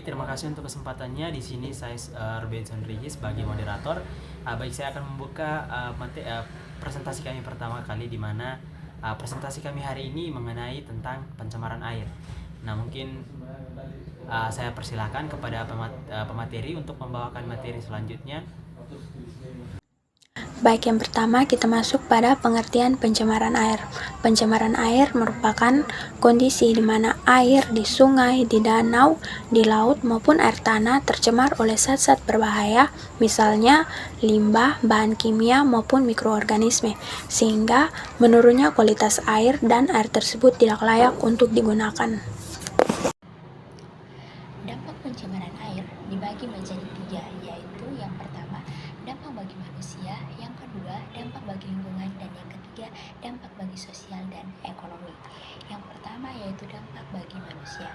Baik, terima kasih untuk kesempatannya. Di sini saya Robinson Rigi sebagai moderator. Baik, saya akan membuka presentasi kami pertama kali, di mana presentasi kami hari ini mengenai tentang pencemaran air. Nah, mungkin saya persilahkan kepada pemateri untuk membawakan materi selanjutnya. Baik, yang pertama kita masuk pada pengertian pencemaran air. Pencemaran air merupakan kondisi di mana air di sungai, di danau, di laut maupun air tanah tercemar oleh zat-zat berbahaya, misalnya limbah, bahan kimia maupun mikroorganisme, sehingga menurunnya kualitas air dan air tersebut tidak layak untuk digunakan. Dampak pencemaran air dibagi menjadi 3, yaitu yang pertama, dampak bagi manusia, yang kedua, dampak bagi lingkungan, dan yang ketiga, dampak bagi sosial dan ekonomi. Yang pertama yaitu dampak bagi manusia,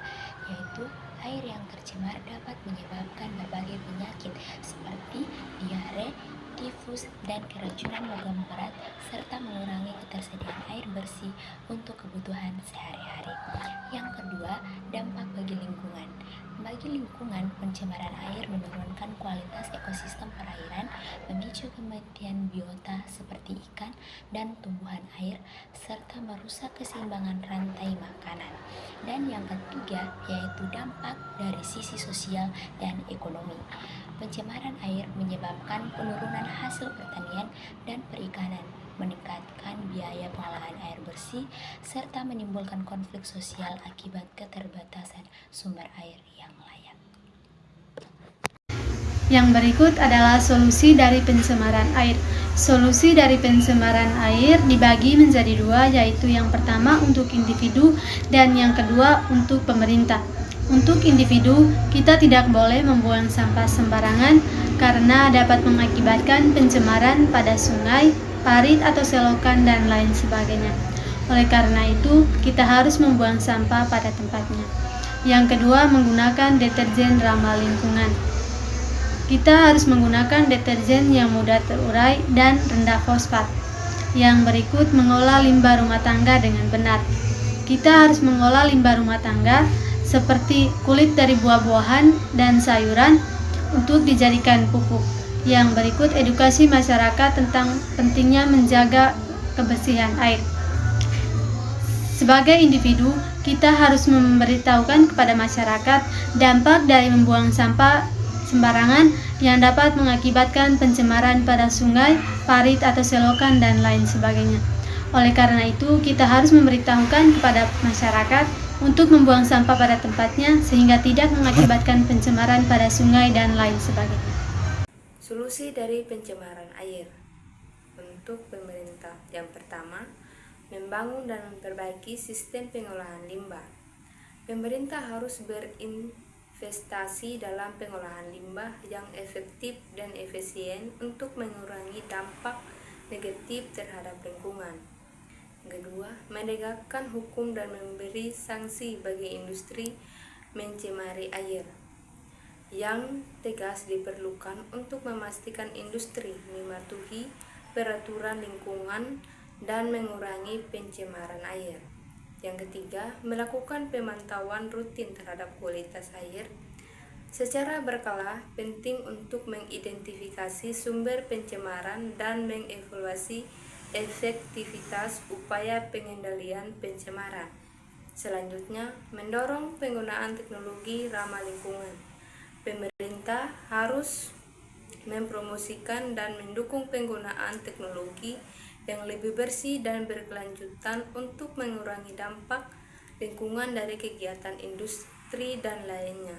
yaitu air yang tercemar dapat menyebabkan berbagai penyakit seperti diare, tifus, dan keracunan logam berat, serta mengurangi ketersediaan air bersih untuk kebutuhan sehari-hari. Yang kedua, dampak bagi lingkungan. Bagi lingkungan, pencemaran air menurunkan kualitas ekosistem perairan, memicu kematian biota seperti ikan dan tumbuhan air, serta merusak keseimbangan rantai makanan. Dan yang ketiga, yaitu dampak dari sisi sosial dan ekonomi. Pencemaran air menyebabkan penurunan hasil pertanian dan perikanan, meningkatkan biaya pengolahan air bersih, serta menimbulkan konflik sosial akibat keterbatasan sumber air yang layak. Yang berikut adalah solusi dari pencemaran air. Solusi dari pencemaran air dibagi menjadi 2, yaitu yang pertama untuk individu dan yang kedua untuk pemerintah. Untuk individu, kita tidak boleh membuang sampah sembarangan karena dapat mengakibatkan pencemaran pada sungai, parit atau selokan, dan lain sebagainya. Oleh karena itu, kita harus membuang sampah pada tempatnya. Yang kedua, menggunakan deterjen ramah lingkungan. Kita harus menggunakan deterjen yang mudah terurai dan rendah fosfat. Yang berikut, mengolah limbah rumah tangga dengan benar. Kita harus mengolah limbah rumah tangga seperti kulit dari buah-buahan dan sayuran untuk dijadikan pupuk. Yang berikut, edukasi masyarakat tentang pentingnya menjaga kebersihan air. Sebagai individu, kita harus memberitahukan kepada masyarakat dampak dari membuang sampah sembarangan yang dapat mengakibatkan pencemaran pada sungai, parit atau selokan, dan lain sebagainya. Oleh karena itu, kita harus memberitahukan kepada masyarakat untuk membuang sampah pada tempatnya sehingga tidak mengakibatkan pencemaran pada sungai dan lain sebagainya. Solusi dari pencemaran air untuk pemerintah. Yang pertama, membangun dan memperbaiki sistem pengolahan limbah. Pemerintah harus berinvestasi dalam pengolahan limbah yang efektif dan efisien untuk mengurangi dampak negatif terhadap lingkungan. Kedua, menegakkan hukum dan memberi sanksi bagi industri mencemari air. Yang tegas diperlukan untuk memastikan industri mematuhi peraturan lingkungan dan mengurangi pencemaran air. Yang ketiga, melakukan pemantauan rutin terhadap kualitas air secara berkala, penting untuk mengidentifikasi sumber pencemaran dan mengevaluasi efektivitas upaya pengendalian pencemaran. Selanjutnya, mendorong penggunaan teknologi ramah lingkungan. Pemerintah harus mempromosikan dan mendukung penggunaan teknologi yang lebih bersih dan berkelanjutan untuk mengurangi dampak lingkungan dari kegiatan industri dan lainnya.